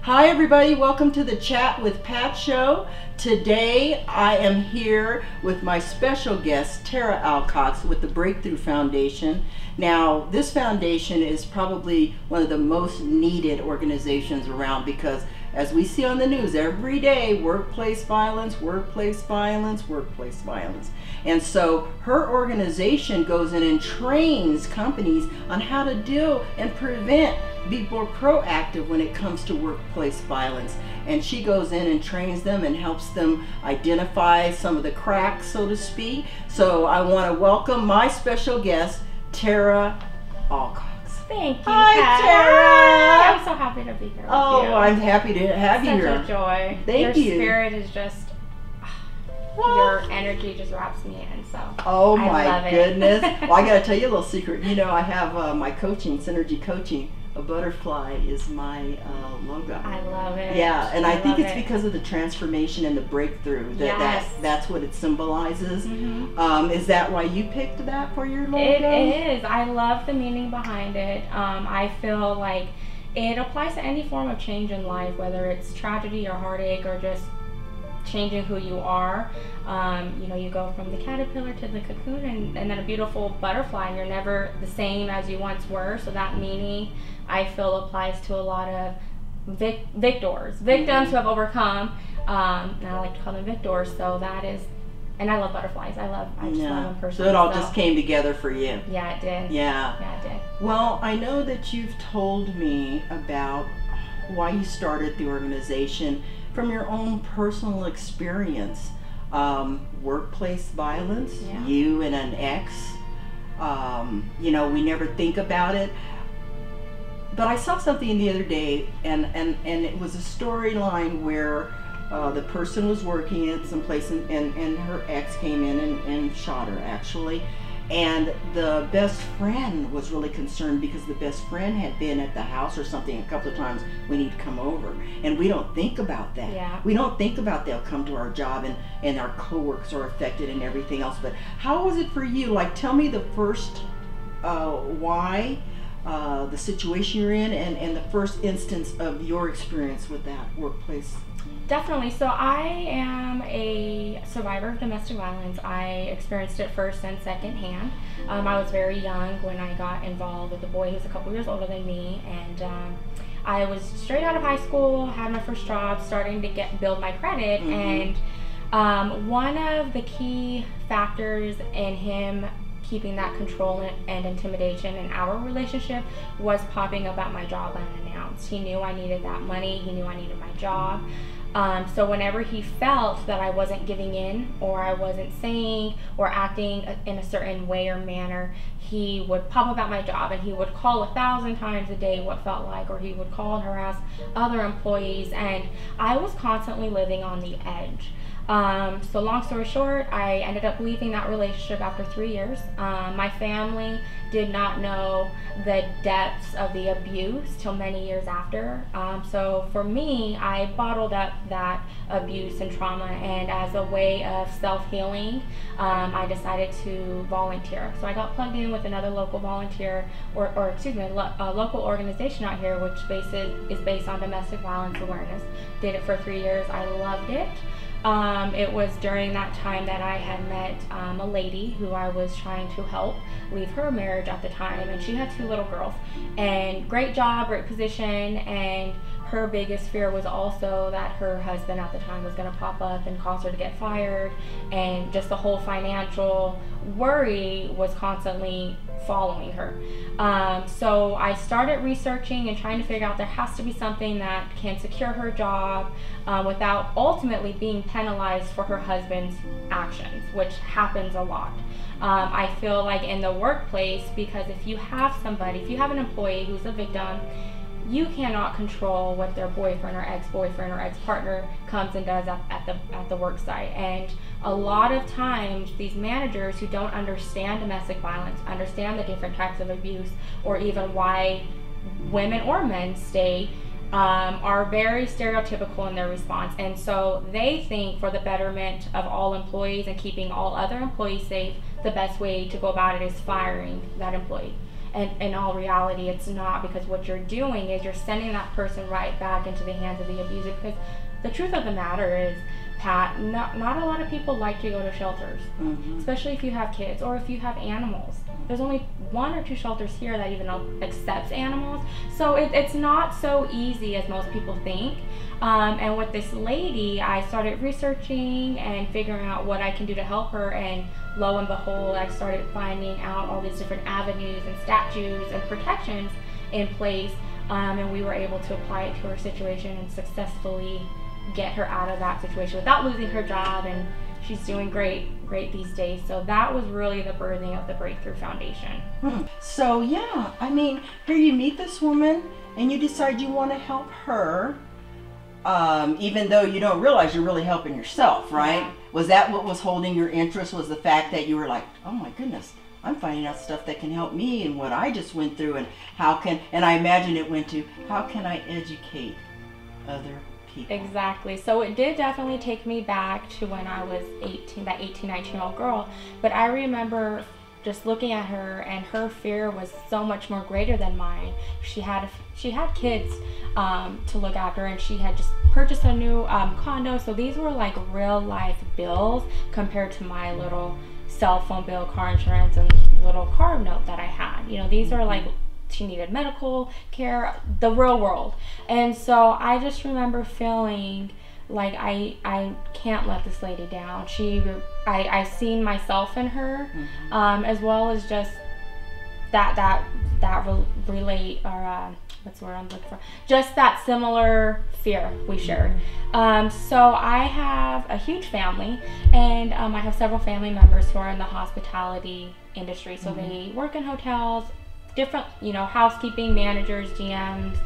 Hi everybody, welcome to the Chat with Pat show. Today I am here with my special guest, Tara Alcox with the Breakthrough Foundation. Now, this foundation is probably one of the most needed organizations around because as we see on the news every day, workplace violence, workplace violence, workplace violence. And so her organization goes in and trains companies on how to deal and prevent, be more proactive when it comes to workplace violence. And she goes in and trains them and helps them identify some of the cracks, so to speak. So I want to welcome my special guest, Tara Alcox. Thank you, Hi, Pat. Tara. I'm so happy to be here with you. Oh, I'm happy to have you here. Such a joy. Thank you. Your spirit is just, your energy just wraps me in. So oh I my love goodness. It. Well, I got to tell you a little secret. You know, I have my coaching, Synergy Coaching. A butterfly is my logo. I love it. Yeah, and I think it's it. because of the transformation and the breakthrough that's what it symbolizes. Mm-hmm. Is that why you picked that for your logo? It is. I love the meaning behind it. I feel like it applies to any form of change in life, whether it's tragedy or heartache or just changing who you are. You know, you go from the caterpillar to the cocoon and then a beautiful butterfly, and you're never the same as you once were. So that meaning, I feel, applies to a lot of victors, victims who have overcome, and I like to call them victors. So that is, and I love butterflies. I just love them personally. So it all just came together for you. Yeah, it did. Yeah, it did. Well, I know that you've told me about why you started the organization from your own personal experience. Workplace violence, you and an ex. You know, we never think about it. But I saw something the other day, and it was a storyline where the person was working at some place, and her ex came in and shot her, actually. And the best friend was really concerned because the best friend had been at the house or something a couple of times when he'd come over. And we don't think about that. Yeah. We don't think about they'll come to our job and our coworkers are affected and everything else. But how was it for you? Like, tell me the first why, the situation you're in, and the first instance of your experience with that workplace. Definitely. So I am a survivor of domestic violence. I experienced it first and second hand. I was very young when I got involved with a boy who's a couple years older than me, and I was straight out of high school, had my first job, starting to build my credit, and one of the key factors in him keeping that control and intimidation in our relationship was popping up at my job unannounced. He knew I needed that money. He knew I needed my job. So whenever he felt that I wasn't giving in, or I wasn't saying or acting in a certain way or manner, he would pop up at my job and he would call 1,000 times a day, what felt like, or he would call and harass other employees, and I was constantly living on the edge. So long story short, I ended up leaving that relationship after 3 years. My family did not know the depths of the abuse till many years after. So for me, I bottled up that abuse and trauma, and as a way of self-healing, I decided to volunteer. So I got plugged in with another local volunteer, or excuse me, a local organization out here, which is based on domestic violence awareness. Did it for 3 years. I loved it. It was during that time that I had met a lady who I was trying to help leave her marriage at the time, and she had 2 little girls, and great job, great position, and her biggest fear was also that her husband at the time was going to pop up and cause her to get fired, and just the whole financial worry was constantly following her. So I started researching and trying to figure out there has to be something that can secure her job without ultimately being penalized for her husband's actions, which happens a lot. I feel like in the workplace, because if you have an employee who's a victim, you cannot control what their boyfriend or ex-boyfriend or ex-partner comes and does at the work site. And a lot of times these managers who don't understand domestic violence, understand the different types of abuse, or even why women or men stay, are very stereotypical in their response. And so they think for the betterment of all employees and keeping all other employees safe, the best way to go about it is firing that employee. And in all reality, it's not, because what you're doing is you're sending that person right back into the hands of the abuser. Because the truth of the matter is, Pat, not a lot of people like to go to shelters, especially if you have kids or if you have animals. There's only 1 or 2 shelters here that even accepts animals. So it's not so easy as most people think. And with this lady, I started researching and figuring out what I can do to help her, and lo and behold, I started finding out all these different avenues and statutes and protections in place, and we were able to apply it to her situation and successfully get her out of that situation without losing her job, and she's doing great these days. So that was really the birthing of the Breakthrough Foundation. So yeah, I mean, here you meet this woman and you decide you want to help her, even though you don't realize you're really helping yourself, right? Yeah. Was that what was holding your interest, was the fact that you were like, oh my goodness, I'm finding out stuff that can help me and what I just went through, and and I imagine it went to, how can I educate other people? Exactly. So it did definitely take me back to when I was 18, that 18, 19-year-old girl. But I remember just looking at her, and her fear was so much more greater than mine. She had kids to look after, and she had just purchased a new condo. So these were like real life bills compared to my little cell phone bill, car insurance, and little car note that I had. You know, these are like, she needed medical care, the real world. And so I just remember feeling like I can't let this lady down. I seen myself in her, as well as just that relate, or what's the word I'm looking for? Just that similar fear we shared. So I have a huge family, and I have several family members who are in the hospitality industry. So they work in hotels, different, housekeeping, managers, GMs,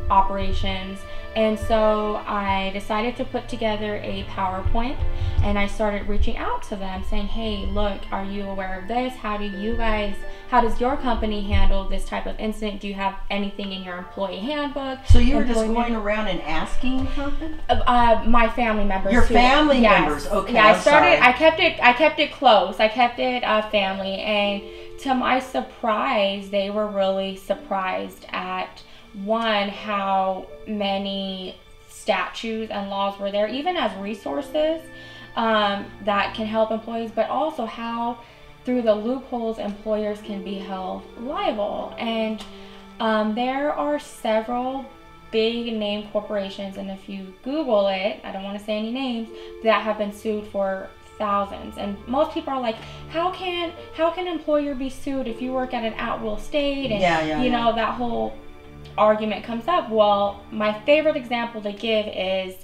operations. And so I decided to put together a PowerPoint, and I started reaching out to them saying, hey, look, are you aware of this? How does your company handle this type of incident? Do you have anything in your employee handbook? So you were just going around and asking something? My family members. Your family members, okay. Yeah, I kept it close. I kept it family, and to my surprise, they were really surprised at, one, how many statutes and laws were there, even as resources that can help employees, but also how through the loopholes employers can be held liable. And there are several big name corporations, and if you Google it, I don't want to say any names, that have been sued for thousands. And most people are like, how can an employer be sued if you work at an at-will state? And that whole argument comes up. Well, my favorite example to give is,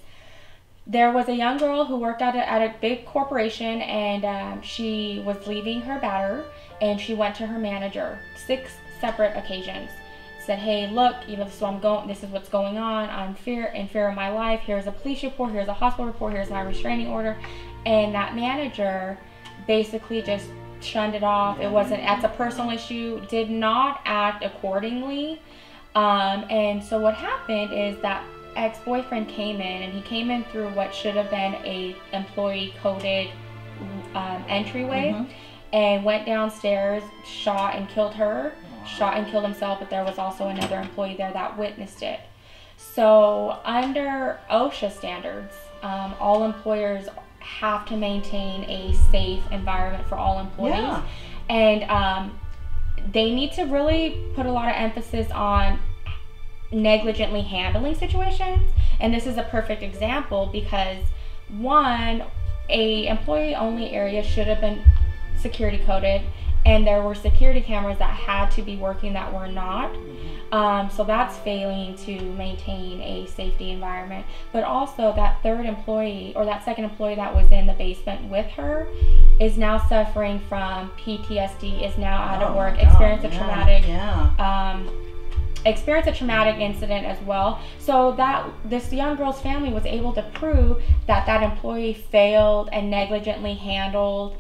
there was a young girl who worked at a big corporation, and she was leaving her batterer, and she went to her manager 6 separate occasions, said, hey, look, this is what's going on. I'm in fear of my life. Here's a police report, here's a hospital report, here's my restraining order. And that manager basically just shunned it off. It wasn't, that's a personal issue, did not act accordingly. And so what happened is that ex-boyfriend came in, and he came in through what should have been a employee coded entryway, and went downstairs, shot and killed her, shot and killed himself, but there was also another employee there that witnessed it. So under OSHA standards, all employers have to maintain a safe environment for all employees, and they need to really put a lot of emphasis on negligently handling situations. And this is a perfect example, because one, a employee only area should have been security coded, and there were security cameras that had to be working that were not. So that's failing to maintain a safety environment. But also that third employee, or that second employee that was in the basement with her, is now suffering from PTSD, is now out of work, experienced a traumatic incident as well. So that this young girl's family was able to prove that that employee failed and negligently handled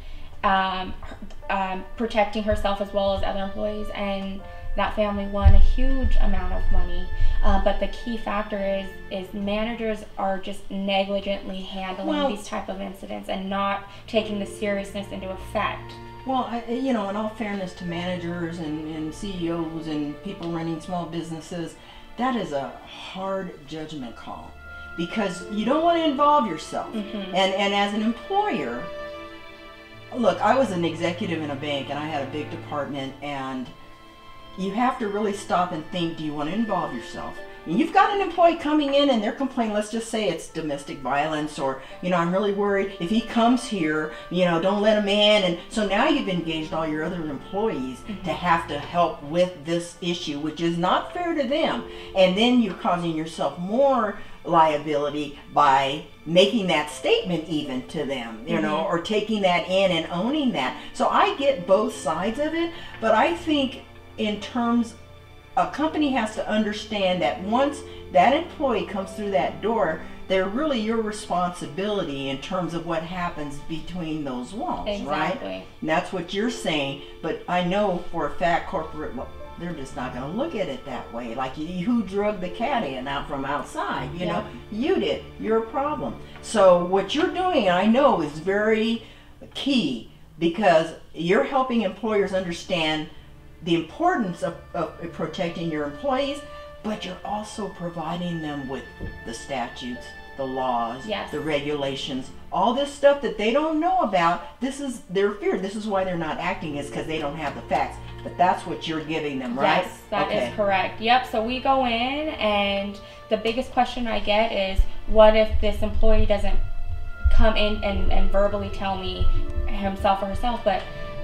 protecting herself as well as other employees, and that family won a huge amount of money. But the key factor is managers are just negligently handling these type of incidents and not taking the seriousness into effect. Well, you know, in all fairness to managers and CEOs and people running small businesses, that is a hard judgment call because you don't want to involve yourself. And as an employer, look, I was an executive in a bank and I had a big department, and you have to really stop and think, do you want to involve yourself? And you've got an employee coming in and they're complaining, let's just say it's domestic violence, or, you know, I'm really worried if he comes here, you know, don't let him in. And so now you've engaged all your other employees to have to help with this issue, which is not fair to them. And then you're causing yourself more liability by making that statement even to them, you know, or taking that in and owning that. So I get both sides of it, but I think in terms, a company has to understand that once that employee comes through that door, they're really your responsibility in terms of what happens between those walls, right? And that's what you're saying, but I know for a fact corporate, they're just not going to look at it that way. Like, who drug the cat in out from outside? You know, you did. You're a problem. So what you're doing, I know, is very key because you're helping employers understand the importance of protecting your employees, but you're also providing them with the statutes, the laws, the regulations, all this stuff that they don't know about. This is their fear. This is why they're not acting, is because they don't have the facts. But that's what you're giving them, right? Yes, that is correct. Yep, so we go in and the biggest question I get is, what if this employee doesn't come in and verbally tell me himself or herself? But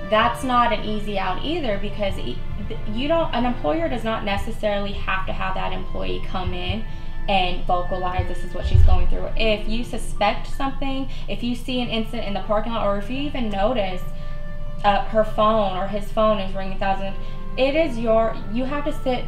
that's not an easy out either, because an employer does not necessarily have to have that employee come in and vocalize this is what she's going through. If you suspect something, if you see an incident in the parking lot, or if you even notice her phone or his phone is ringing thousands, you have to sit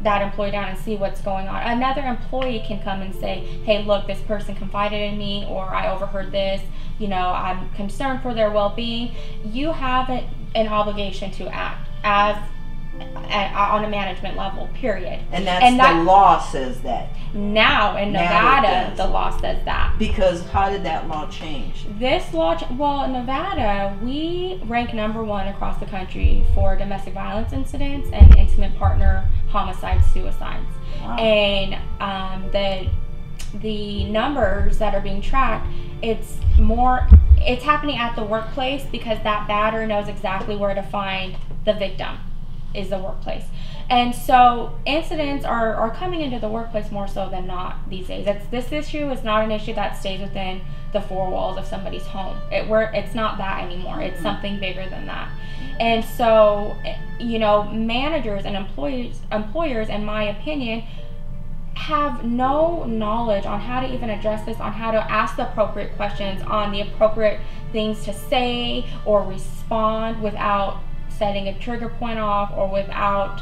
that employee down and see what's going on. Another employee can come and say, hey, look, this person confided in me, or I overheard this, you know, I'm concerned for their well-being. You have an obligation to act on a management level, period. And the law says that. Now in Nevada, the law says that. Because how did that law change? This law, well, in Nevada, we rank #1 across the country for domestic violence incidents and intimate partner homicides, suicides. Wow. And the numbers that are being tracked, it's happening at the workplace, because that batterer knows exactly where to find the victim, is the workplace. And so incidents are coming into the workplace more so than not these days. This issue is not an issue that stays within the four walls of somebody's home. It's not that anymore. It's something bigger than that. And so, you know, managers and employers, in my opinion, have no knowledge on how to even address this, on how to ask the appropriate questions, on the appropriate things to say or respond without setting a trigger point off, or without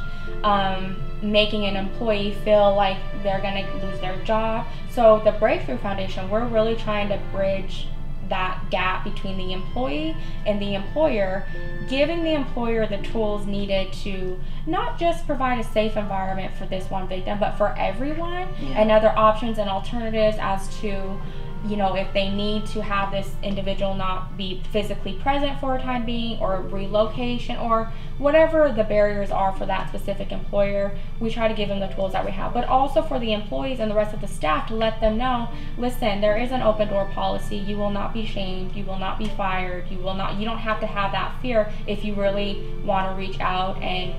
making an employee feel like they're going to lose their job. So the Breakthrough Foundation, we're really trying to bridge that gap between the employee and the employer, giving the employer the tools needed to not just provide a safe environment for this one victim, but for everyone, and other options and alternatives as to, you know, if they need to have this individual not be physically present for a time being, or relocation, or whatever the barriers are for that specific employer, we try to give them the tools that we have. But also for the employees and the rest of the staff, to let them know, listen, there is an open door policy. You will not be shamed. You will not be fired. You don't have to have that fear if you really want to reach out and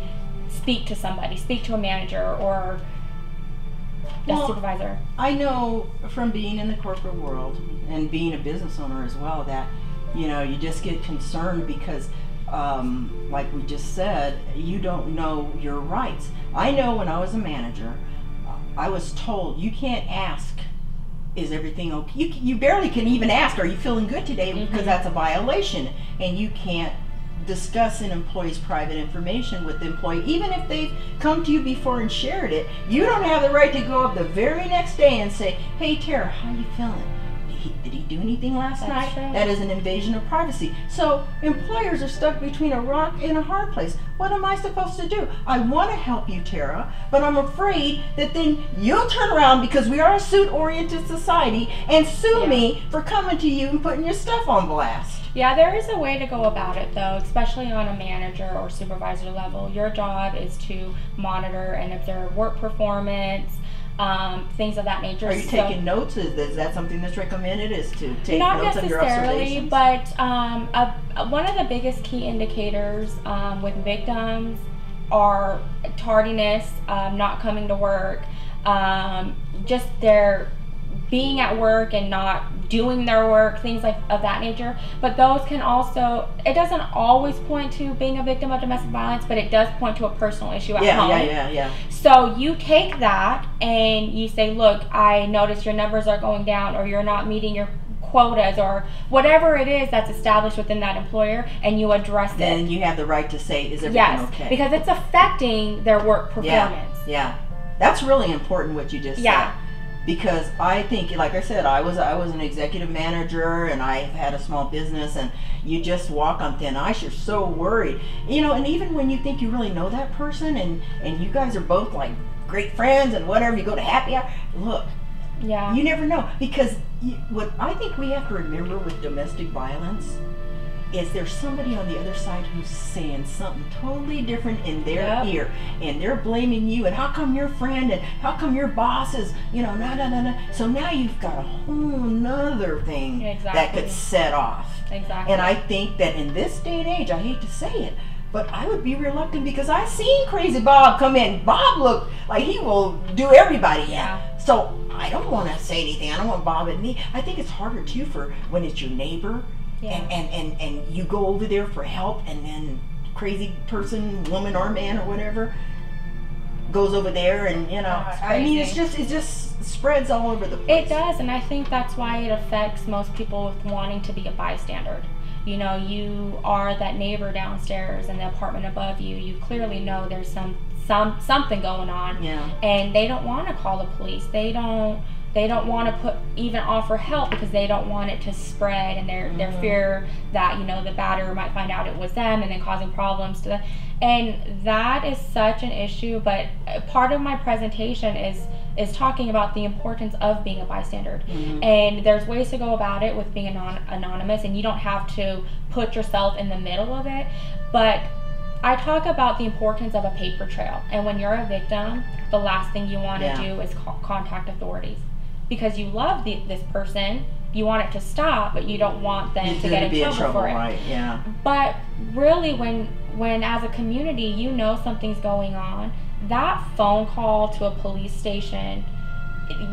speak to somebody, speak to a manager or a supervisor. I know from being in the corporate world and being a business owner as well that, you know, you just get concerned because, like we just said, you don't know your rights. I know when I was a manager, I was told you can't ask, is everything okay? You barely can even ask, are you feeling good today? Because that's a violation, and you can't discuss an employee's private information with the employee. Even if they've come to you before and shared it, you don't have the right to go up the very next day and say, hey Tara, how you feeling? did he do anything last That's night? true. That is an invasion of privacy. So employers are stuck between a rock and a hard place. What am I supposed to do? I want to help you, Tara, but I'm afraid that then you'll turn around, because we are a suit-oriented society, and sue me for coming to you and putting your stuff on blast. Yeah, there is a way to go about it, though, especially on a manager or supervisor level. Your job is to monitor and observe work performance, things of that nature. Are you taking notes? Is that something that's recommended, is to take notes of your observations? Not necessarily, but one of the biggest key indicators with victims are tardiness, not coming to work, just their being at work and not doing their work, things like of that nature. But those can also, it doesn't always point to being a victim of domestic violence, but it does point to a personal issue at home. Yeah. So you take that and you say, look, I notice your numbers are going down, or you're not meeting your quotas, or whatever it is that's established within that employer, and you address it. Then you have the right to say, is everything okay? Because it's affecting their work performance. Yeah. That's really important what you just said. Because I think, like I said, I was an executive manager, and I had a small business, and you just walk on thin ice. You're so worried, and even when you think you really know that person, and you guys are both like great friends and whatever, you go to happy hour, look, you never know. Because what I think we have to remember with domestic violence is there's somebody on the other side who's saying something totally different in their ear, and they're blaming you, and how come your friend, and how come your boss is, nah. So now you've got a whole nother thing that could set off. Exactly. And I think that in this day and age, I hate to say it, but I would be reluctant, because I seen Crazy Bob come in. Bob looked like he will do everybody in. So I don't want to say anything. I don't want Bob at me. I think it's harder too for when it's your neighbor. And you go over there for help, and then crazy person, woman or man or whatever, goes over there, and I mean, it just spreads all over the place. It does, and I think that's why it affects most people with wanting to be a bystander. You are that neighbor downstairs in the apartment above you. You clearly know there's something going on, and they don't want to call the police. They don't want to even offer help, because they don't want it to spread, and their fear that the batterer might find out it was them, and then causing problems to them. And that is such an issue. But part of my presentation is talking about the importance of being a bystander, and there's ways to go about it with being anonymous, and you don't have to put yourself in the middle of it. But I talk about the importance of a paper trail, and when you're a victim, the last thing you want to do is contact authorities. Because you love this person, you want it to stop, but you don't want them to get in trouble for it. Right, yeah. But really, when as a community you know something's going on, that phone call to a police station,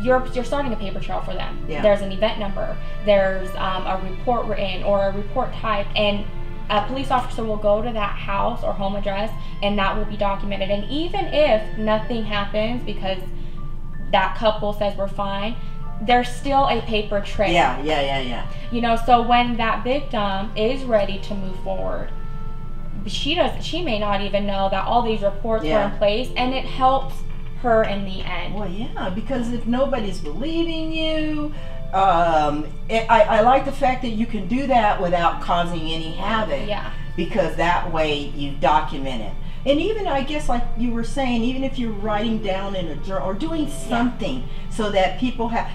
you're starting a paper trail for them. There's an event number, there's a report written or a report typed, and a police officer will go to that house or home address, and that will be documented. And even if nothing happens because that couple says we're fine, there's still a paper trail. Yeah. So when that victim is ready to move forward, she may not even know that all these reports were in place, and it helps her in the end. Well, yeah, because if nobody's believing you, I like the fact that you can do that without causing any havoc. Because that way you document it. And even, I guess, like you were saying, even if you're writing down in a journal or doing something so that people have,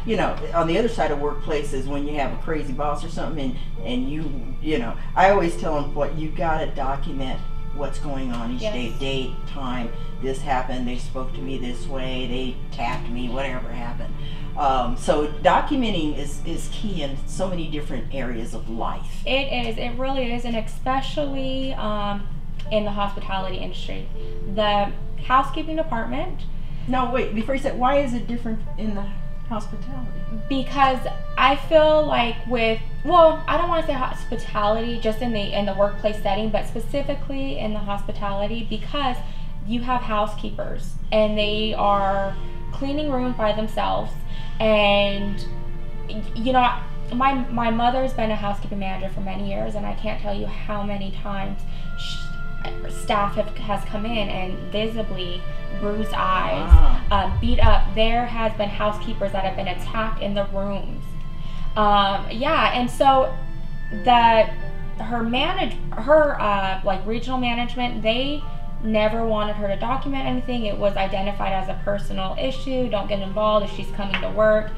on the other side of workplaces, when you have a crazy boss or something, and I always tell them, you got to document what's going on each day, date, time, this happened, they spoke to me this way, they tapped me, whatever happened. So documenting is key in so many different areas of life. It is. It really is, and especially in the hospitality industry. The housekeeping department. No, wait, before you said, why is it different in the hospitality? Because I feel like I don't want to say hospitality just in the workplace setting, but specifically in the hospitality, because you have housekeepers and they are cleaning rooms by themselves. And my mother's been a housekeeping manager for many years, and I can't tell you how many times staff has come in and visibly bruised eyes, beat up. There has been housekeepers that have been attacked in the rooms. Yeah, and so her like regional management, they never wanted her to document anything. It was identified as a personal issue. Don't get involved. If she's coming to work,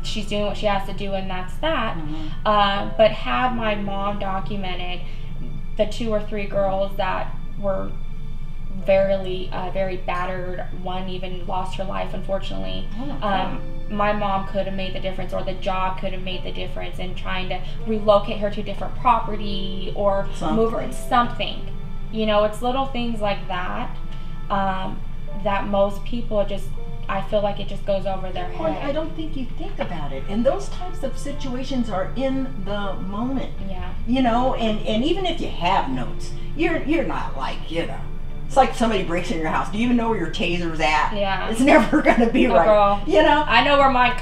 she's doing what she has to do, and that's that. But had my mom documented the 2 or 3 girls that were very battered, one even lost her life, unfortunately. My mom could have made the difference, or the job could have made the difference in trying to relocate her to a different property or move her in something. You know, it's little things like that that most people just, I feel like it just goes over their head. Well, I don't think you think about it. And those types of situations are in the moment. Yeah. You know, and even if you have notes, you're not like, you know, it's like somebody breaks in your house. Do you even know where your taser's at? Yeah. It's never going to be right. Girl. You know? I know where mine...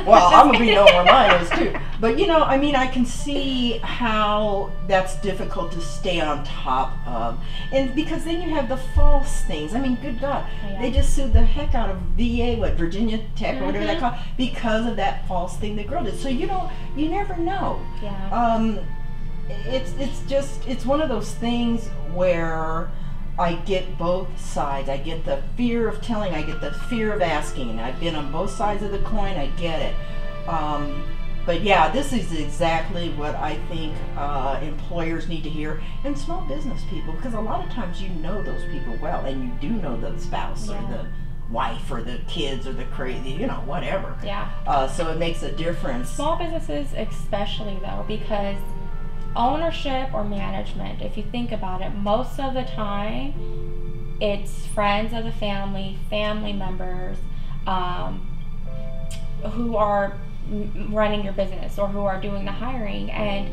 Well, I'm going to be knowing where mine is too. But, you know, I mean, I can see how that's difficult to stay on top of. And because then you have the false things. I mean, good God. Yeah. They just sued the heck out of VA, Virginia Tech, or whatever they call it, because of that false thing the girl did. So you never know. Yeah. It's one of those things where I get both sides. I get the fear of telling, I get the fear of asking. I've been on both sides of the coin, I get it. But yeah, this is exactly what I think employers need to hear, and small business people, because a lot of times you know those people well, and you do know the spouse or the wife or the kids or the crazy, you know, whatever. Yeah. So it makes a difference. Small businesses especially, though, because ownership or management, if you think about it, most of the time it's friends of the family members who are running your business or who are doing the hiring, and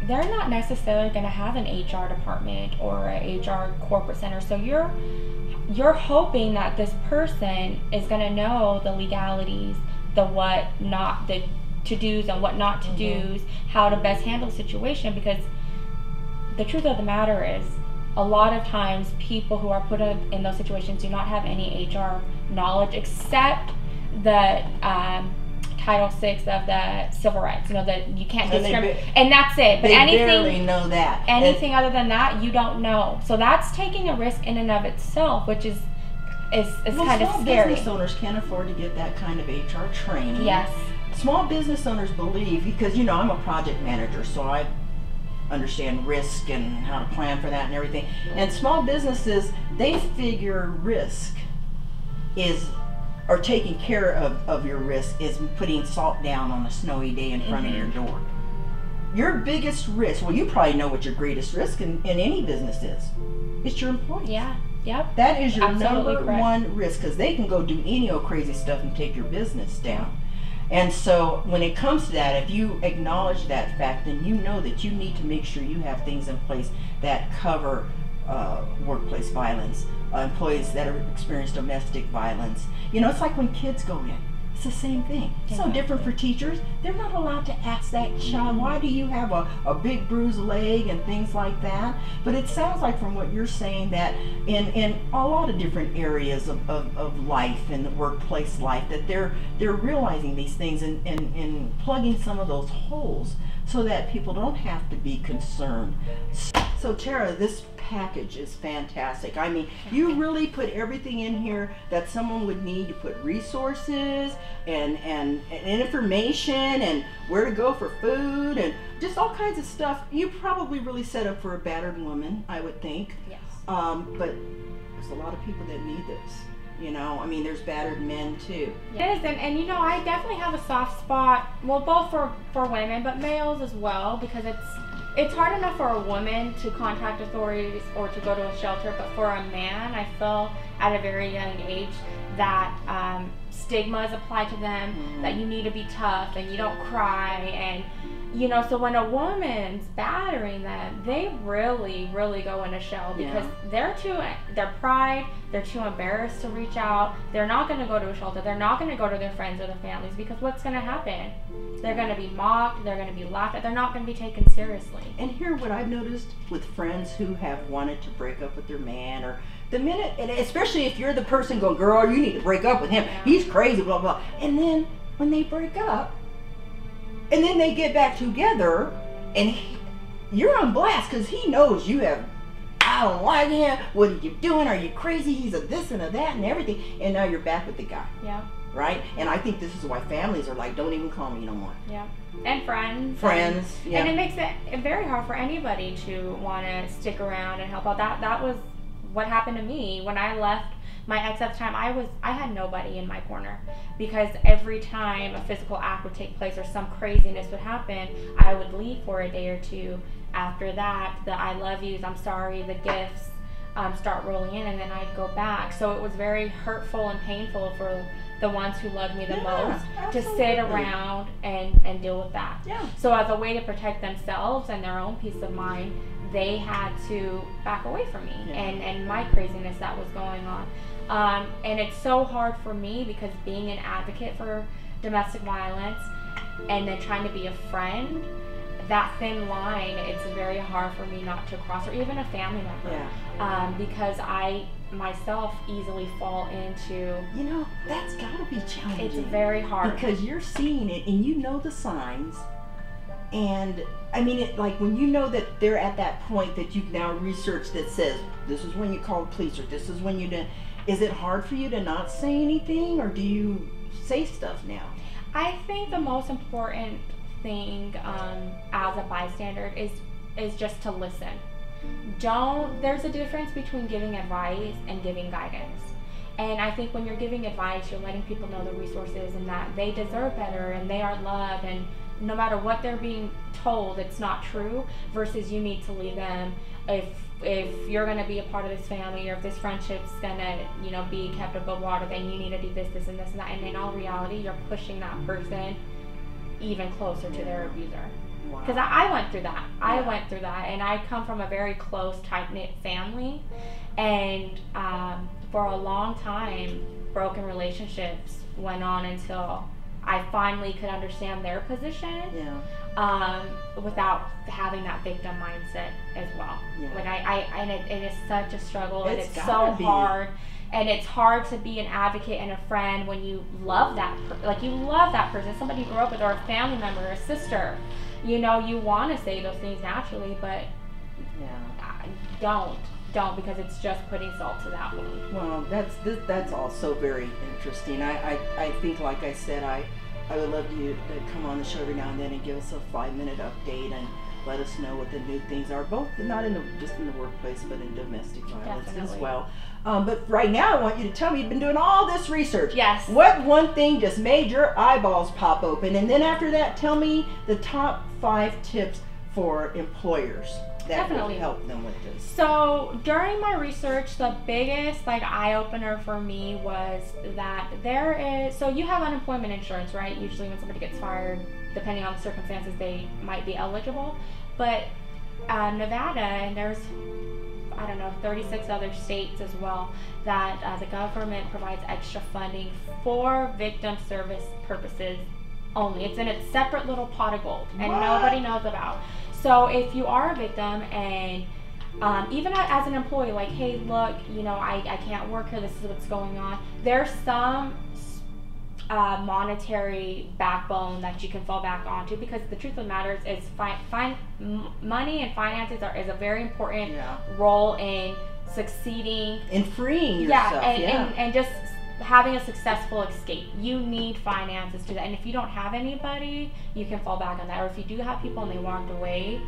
they're not necessarily going to have an HR department or a HR corporate center. So you're hoping that this person is going to know the legalities, the what not, the to-dos and what not to-dos, how to best handle the situation, because the truth of the matter is a lot of times people who are put in those situations do not have any HR knowledge except the Title VI of the civil rights, you know, that you can't discriminate, and that's it. But they barely know that. Anything other than that, you don't know. So that's taking a risk in and of itself, which is kind of scary. Business owners can't afford to get that kind of HR training. Yes. Small business owners believe, because, you know, I'm a project manager, so I understand risk and how to plan for that and everything. And small businesses, they figure risk or taking care of your risk is putting salt down on a snowy day in front of your door. Your biggest risk, well, you probably know what your greatest risk in any business is. It's your employees. Yeah. Yep. That is your number one risk, because they can go do any old crazy stuff and take your business down. And so when it comes to that, if you acknowledge that fact, then you know that you need to make sure you have things in place that cover workplace violence, employees that are experiencing domestic violence. You know, it's like when kids go in. It's the same thing. It's so different for teachers. They're not allowed to ask that child, why do you have a big bruised leg and things like that. But it sounds like from what you're saying that in a lot of different areas of life and the workplace life, that they're realizing these things and plugging some of those holes so that people don't have to be concerned. So Tara, this package is fantastic. I mean, you really put everything in here that someone would need. You put resources and information and where to go for food and just all kinds of stuff. You probably really set up for a battered woman, I would think. Yes. But there's a lot of people that need this. You know, I mean, there's battered men too. Yes, and you know, I definitely have a soft spot, well, both for women, but males as well, because it's hard enough for a woman to contact authorities or to go to a shelter, but for a man, I feel at a very young age that stigma is applied to them, that you need to be tough and you don't cry, and you know, so when a woman's battering them, they really go in a shell, because they're too embarrassed to reach out. They're not going to go to a shelter. They're not going to go to their friends or their families, because what's going to happen? They're going to be mocked. They're going to be laughed at. They're not going to be taken seriously. And here, what I've noticed with friends who have wanted to break up with their man, or the minute, and especially if you're the person going, girl, you need to break up with him. He's crazy, blah, blah. And then when they break up, And then they get back together, and you're on blast because he knows you have, I don't like him, what are you doing, are you crazy, he's a this and a that and everything, and now you're back with the guy. Yeah. Right? And I think this is why families are like, don't even call me no more. Yeah. And friends. Friends, yeah. And it makes it very hard for anybody to want to stick around and help out. That was what happened to me when I left my ex at the time. I had nobody in my corner, because every time a physical act would take place or some craziness would happen, I would leave for a day or two. After that, the I love yous, I'm sorry, the gifts start rolling in, and then I'd go back. So it was very hurtful and painful for the ones who loved me the most to sit around and deal with that. Yeah. So as a way to protect themselves and their own peace of mind, they had to back away from me and my craziness that was going on. And it's so hard for me, because being an advocate for domestic violence and then trying to be a friend, that thin line, it's very hard for me not to cross, or even a family member, because I myself easily fall into, you know, that's gotta be challenging. It's very hard, because you're seeing it and you know the signs, and I mean, it, like when you know that they're at that point that you've now researched that says this is when you call the police, or this is when you do. Is it hard for you to not say anything, or do you say stuff now? I think the most important thing as a bystander is just to listen. There's a difference between giving advice and giving guidance. And I think when you're giving advice, you're letting people know the resources and that they deserve better and they are loved, and no matter what they're being told, it's not true, versus you need to leave them. If you're going to be a part of this family, or if this friendship's going to, you know, be kept above water, then you need to do this, this, and this, and that. And in all reality, you're pushing that person even closer to their abuser. Because I went through that. I went through that, and I come from a very close, tight-knit family, and for a long time, broken relationships went on until I finally could understand their position, without having that victim mindset as well. Like and it is such a struggle, and it's so hard. And it's hard to be an advocate and a friend when you love that, you love that person, somebody you grew up with, or a family member, or a sister. You know, you want to say those things naturally, but don't, because it's just putting salt to that wound. Well, that's also very interesting. I think, like I said, I would love you to come on the show every now and then and give us a 5-minute update and let us know what the new things are, both not just in the workplace, but in domestic violence as well. But right now, I want you to tell me, you've been doing all this research. Yes. What one thing just made your eyeballs pop open? And then after that, tell me the top 5 tips for employers that will help them with this. So during my research, the biggest eye-opener for me was that so you have unemployment insurance, right? Usually when somebody gets fired, depending on the circumstances, they might be eligible. But Nevada, and there's, I don't know, 36 other states as well, that the government provides extra funding for victim service purposes only. It's in a separate little pot of gold, and nobody knows about. So if you are a victim, and even as an employee, like, hey, look, you know, I can't work here, this is what's going on, there's some monetary backbone that you can fall back onto, because the truth of the matter is money and finances is a very important role in succeeding, in freeing yourself, and just having a successful escape. You need finances to do that, and if you don't have anybody, you can fall back on that. Or if you do have people and they walked away,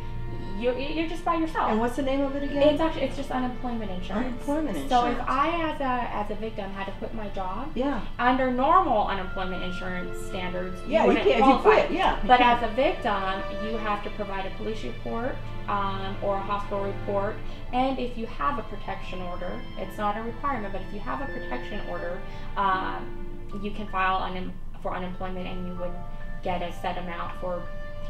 you're just by yourself. And what's the name of it again? It's just unemployment insurance. Unemployment insurance. So if I as a victim had to quit my job, under normal unemployment insurance standards, you can't if you quit, But as a victim, you have to provide a police report or a hospital report, and if you have a protection order, it's not a requirement, but if you have a protection order, you can file for unemployment, and you would get a set amount for,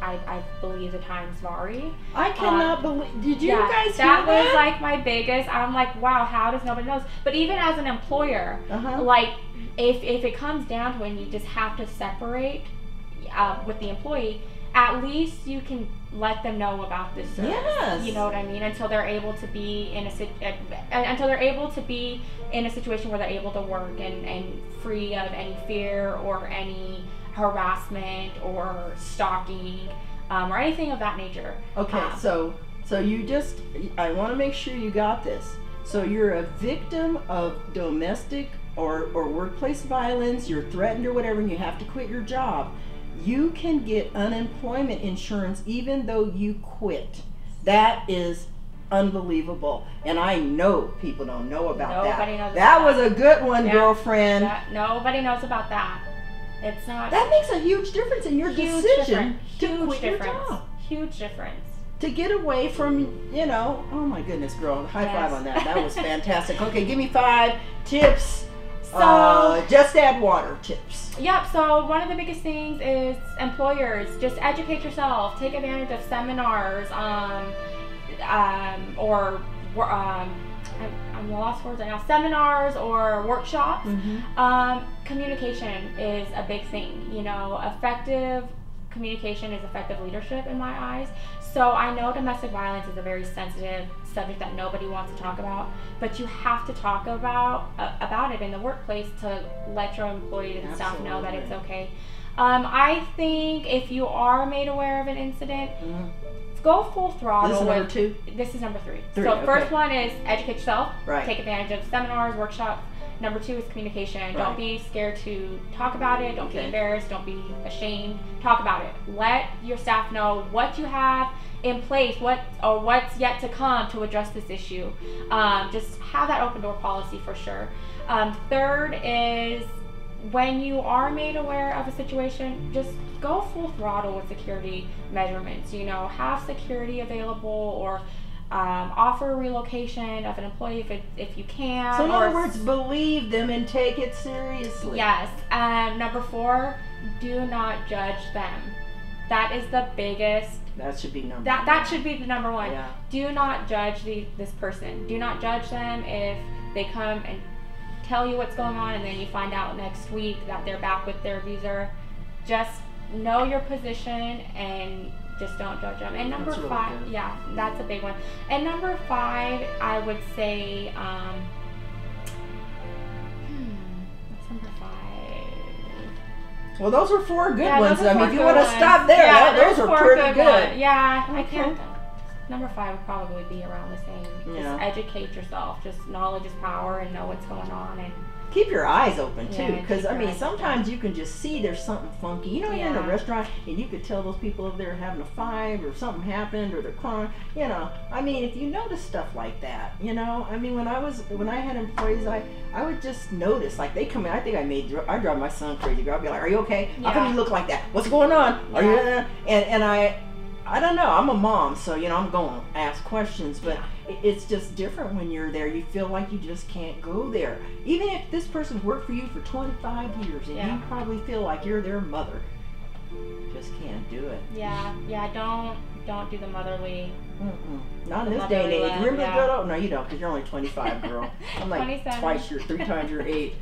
I believe the times vary. I cannot believe. Did you guys hear that? That was like my biggest. I'm like, wow, how does nobody knows? But even as an employer, like if it comes down to it, and you just have to separate with the employee, at least you can let them know about this service. Yes. You know what I mean? Until they're able to be in a situation where they're able to work and free of any fear or any harassment or stalking or anything of that nature. Okay, so I want to make sure you got this. So you're a victim of domestic or workplace violence, you're threatened or whatever, and you have to quit your job. You can get unemployment insurance even though you quit. That is unbelievable. And I know people don't know about that. Nobody knows that. That was a good one, girlfriend. Nobody knows about that. It's not. That makes a huge difference in your decision to quit your job. Huge difference. To get away from, oh my goodness, girl. High five on that. That was fantastic. Okay, give me 5 tips. So, just add water tips. Yep, so one of the biggest things is employers, just educate yourself. Take advantage of seminars, I'm lost for words right now. Seminars or workshops. Communication is a big thing. Effective communication is effective leadership in my eyes. So I know domestic violence is a very sensitive subject that nobody wants to talk about, but you have to talk about it in the workplace to let your employees and staff know that it's okay. I think if you are made aware of an incident, go full throttle. This is number 2? This is number 3. First one is educate yourself. Right. Take advantage of seminars, workshops. Number 2 is communication. Right. Don't be scared to talk about it. Don't be embarrassed. Don't be ashamed. Talk about it. Let your staff know what you have in place, what's yet to come to address this issue. Just have that open door policy for sure. Third is when you are made aware of a situation, just go full throttle with security measurements. Have security available or offer relocation of an employee if you can. So in other words, believe them and take it seriously. Yes. Number 4, do not judge them. That is the biggest. That should be number 1. That should be the number 1. Yeah. Do not judge this person. Do not judge them if they come and tell you what's going on and then you find out next week that they're back with their abuser. Just know your position and just don't judge them. And number 5, really yeah, that's a big one. And number 5, I would say, what's number 5? Well, those were 4 good Yeah, ones. those are I mean, 4 if you good want to ones. stop there, Yeah, those are pretty good. ones. Yeah, I Okay. can't. Number 5 would probably be around the same. Yeah. Just educate yourself. Just knowledge is power and know what's going on. And keep your eyes open too, Yeah, because keep I your mean eyes sometimes you can just see there's something funky. You're in a Yeah. restaurant and you could tell those people over there having a fight or something happened or they're crying. I mean, if you notice stuff like that, I mean, when I had employees, I would just notice, like they come in. I think I drive my son crazy. Girl, I'd be like, "Are you okay? How come you look like that? What's going on? Are you?" And I don't know. I'm a mom, so I'm going to ask questions, but it's just different when you're there. You feel like you just can't go there, even if this person worked for you for 25 years, and you probably feel like you're their mother. Just can't do it. Yeah. Don't do the motherly. Not in this day and age. Remember the good old? No, you don't, because you're only 25, girl. I'm like 3 times your age.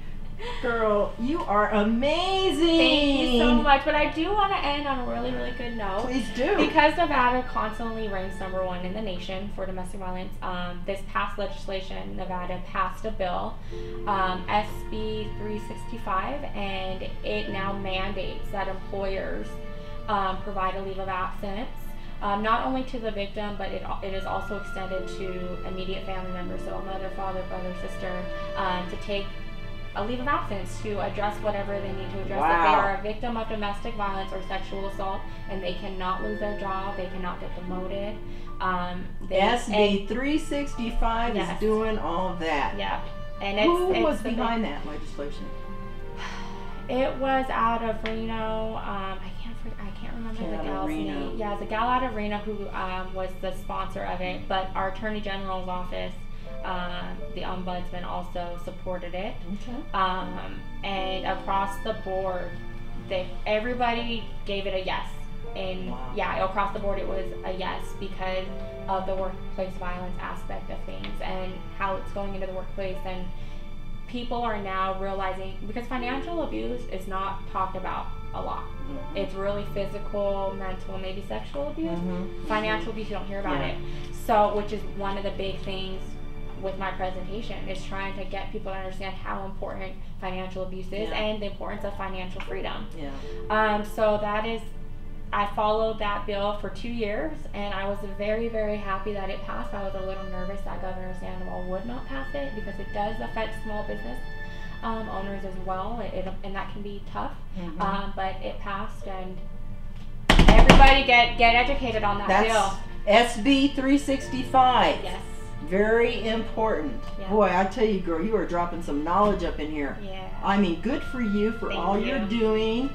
Girl, you are amazing. Thank you so much. But I do want to end on a really, really good note. Please do. Because Nevada constantly ranks number 1 in the nation for domestic violence. This past legislation, Nevada passed a bill, SB 365, and it now mandates that employers provide a leave of absence. Not only to the victim, but it is also extended to immediate family members, so a mother, father, brother, sister, to take a leave of absence to address whatever they need to address. If they are a victim of domestic violence or sexual assault and they cannot lose their job, they cannot get demoted. SB 365 is doing all that. Yeah. And who was behind that legislation? It was out of Reno. I can't remember the gal's name. Yeah, it's a gal out of Reno who was the sponsor of it, but our Attorney General's office, the Ombudsman, also supported it. Okay. And across the board, everybody gave it a yes. And across the board it was a yes because of the workplace violence aspect of things and how it's going into the workplace. And people are now realizing, because financial abuse is not talked about a lot. It's really physical, mental, maybe sexual abuse. Financial abuse, you don't hear about it. So, which is one of the big things with my presentation, is trying to get people to understand how important financial abuse is and the importance of financial freedom. So that is, I followed that bill for 2 years, and I was very, very happy that it passed. I was a little nervous that Governor Sandoval would not pass it, because it does affect small business owners as well, and that can be tough. But it passed, and everybody get educated on that bill. SB 365. Yes. Very important. Yeah. Boy, I tell you, girl, you are dropping some knowledge up in here. Yeah. I mean, good for you for all Thank you. you're doing.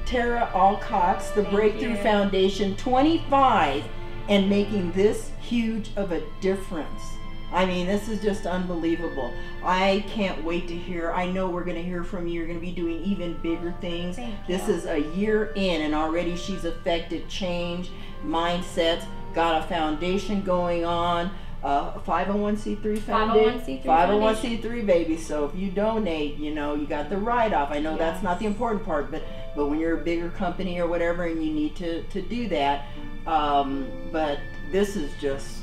Tara Alcox, the Breakthrough Foundation, 25, and making this huge of a difference. I mean, this is just unbelievable. I can't wait to hear. I know we're going to hear from you. You're going to be doing even bigger things. This is a year in, and already she's affected change, mindsets, got a foundation going on. 501c3 foundation. 501c3 baby. So if you donate, you know, you got the write-off. I know that's not the important part, but when you're a bigger company or whatever and you need to do that, but this is just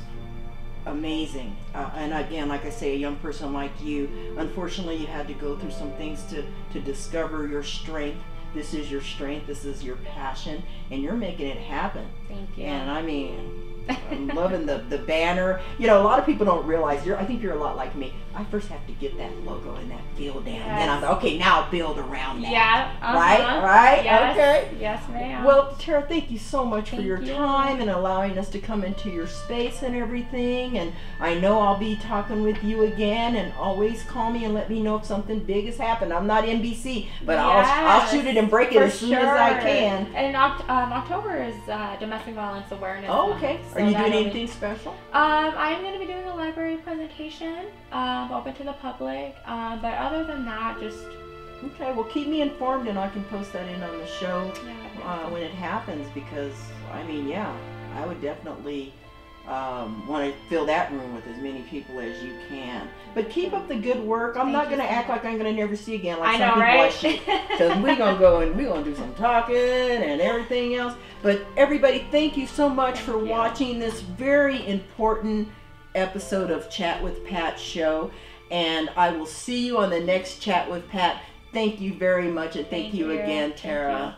amazing. And again, like I say, a young person like you, unfortunately you had to go through some things to discover your strength. This is your strength, this is your passion, and you're making it happen. Thank you. And I mean, I'm loving the banner. You know, a lot of people don't realize, I think you're a lot like me. I first have to get that logo and that feel down. Then I'm like, okay, now I'll build around that. Yeah. Right? Yes. Okay. Yes, ma'am. Well, Tara, thank you so much for your Thank you. time and allowing us to come into your space and everything. And I know I'll be talking with you again, and always call me and let me know if something big has happened. I'm not NBC, but I'll shoot it and break it as soon as I can. And October is Domestic Violence Awareness Month. Okay. So are you doing anything special? I'm going to be doing a library presentation, open to the public. But other than that, just... Okay, well, keep me informed, and I can post that in on the show when it happens, because, I mean, yeah, I would definitely want to fill that room with as many people as you can. But keep up the good work. I'm not going to act like I'm going to never see you again, like some people I shoot. Because we're going to go and we're going to do some talking and everything else. But everybody, thank you so much for watching this very important episode of Chat with Pat show. And I will see you on the next Chat with Pat. Thank you very much, and thank you again, Tara.